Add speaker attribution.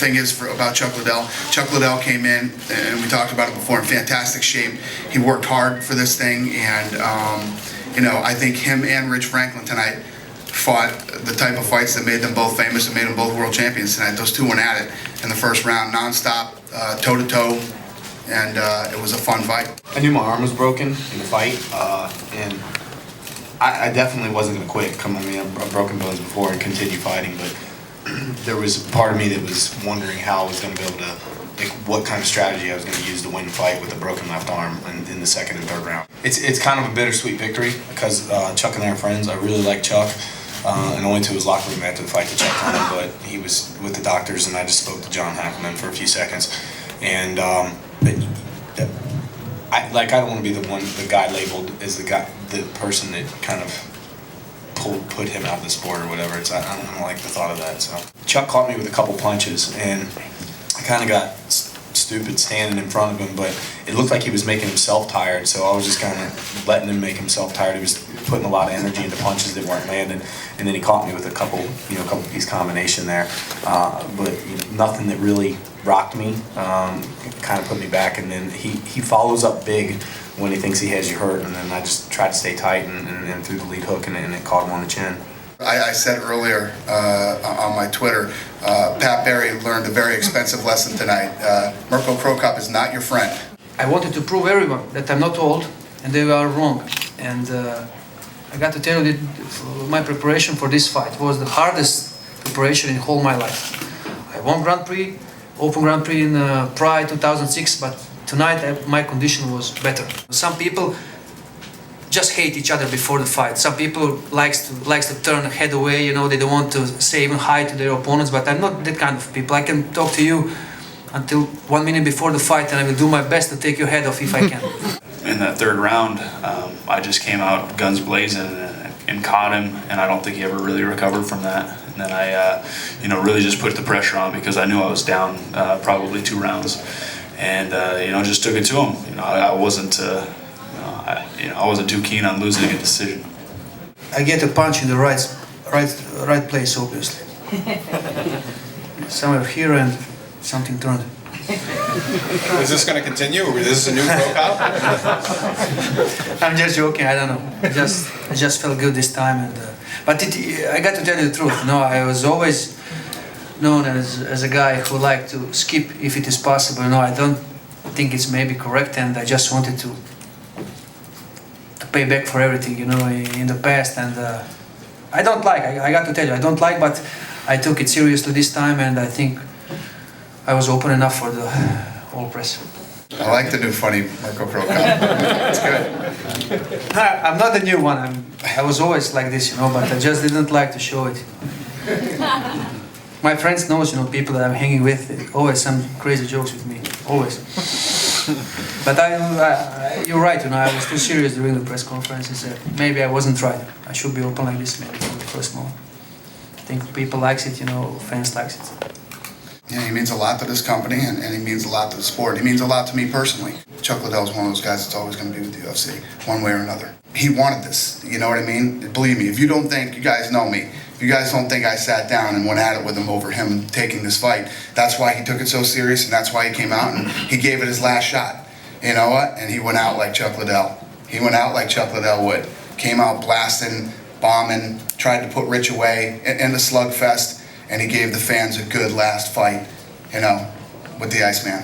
Speaker 1: thing is about Chuck Liddell. Chuck Liddell came in, and we talked about it before, in fantastic shape. He worked hard for this thing, and I think him and Rich Franklin tonight fought the type of fights that made them both famous and made them both world champions tonight. Those two went at it in the first round, nonstop, toe-to-toe, and it was a fun fight.
Speaker 2: I knew my arm was broken in the fight, and I definitely wasn't going to quit. I've broken bones before and continue fighting, but there was part of me that was wondering how I was going to be able to, what kind of strategy I was going to use to win the fight with a broken left arm in the second and third round. It's kind of a bittersweet victory because Chuck and I are friends. I really like Chuck. And I went to his locker room after the fight to check on him, but he was with the doctors, and I just spoke to John Hackleman for a few seconds. And I don't want to be the guy labeled as the person that kind of put him out of the sport or whatever. I don't like the thought of that. So Chuck caught me with a couple punches, and I kind of got stupid standing in front of him, but it looked like he was making himself tired, so I was just kind of letting him make himself tired. He was putting a lot of energy into punches that weren't landing, and then he caught me with a couple piece combination there, but nothing that really rocked me, kind of put me back, and then he follows up big when he thinks he has you hurt, and then I just tried to stay tight and threw the lead hook, and it caught him on the chin.
Speaker 1: I said earlier on my Twitter, Pat Barry learned a very expensive lesson tonight. Mirko Cro Cop is not your friend.
Speaker 3: I wanted to prove everyone that I'm not old and they are wrong. And I got to tell you that my preparation for this fight was the hardest preparation in whole my life. I won Grand Prix, Open Grand Prix in Pride 2006, but tonight my condition was better. Some people just hate each other before the fight. Some people likes to turn the head away, they don't want to say even hi to their opponents, but I'm not that kind of people. I can talk to you until 1 minute before the fight, and I will do my best to take your head off if I can.
Speaker 4: In that third round, I just came out guns blazing and caught him, and I don't think he ever really recovered from that. And then I really just put the pressure on because I knew I was down probably 2 rounds, and just took it to him. I wasn't too keen on losing a decision.
Speaker 3: I get a punch in the right place, obviously. Somewhere here, and something turned.
Speaker 5: Is this going to continue, or is this a new Cro Cop?
Speaker 3: I'm just joking. I don't know. I just felt good this time, but I got to tell you the truth. I was always known as a guy who liked to skip if it is possible. I don't think it's maybe correct, and I just wanted to pay back for everything, in the past, and I don't like. I got to tell you, I don't like, but I took it seriously this time, and I think I was open enough for the whole press.
Speaker 1: I like the new funny Mirko Cro Cop. It's good.
Speaker 3: I'm not the new one. I was always like this, but I just didn't like to show it. My friends knows, people that I'm hanging with, always some crazy jokes with me, always. But you're right, I was too serious during the press conferences. Maybe I wasn't right. I should be open like this maybe from the first moment. I think people likes it, fans likes it.
Speaker 1: Yeah, he means a lot to this company, and he means a lot to the sport. He means a lot to me personally. Chuck Liddell is one of those guys that's always going to be with the UFC, one way or another. He wanted this, you know what I mean? Believe me, if you don't think, you guys know me, if you guys don't think I sat down and went at it with him over him taking this fight, that's why he took it so serious, and that's why he came out and he gave it his last shot. You know what? And he went out like Chuck Liddell. He went out like Chuck Liddell would. Came out blasting, bombing, tried to put Rich away in the slugfest, and he gave the fans a good last fight, with the Iceman.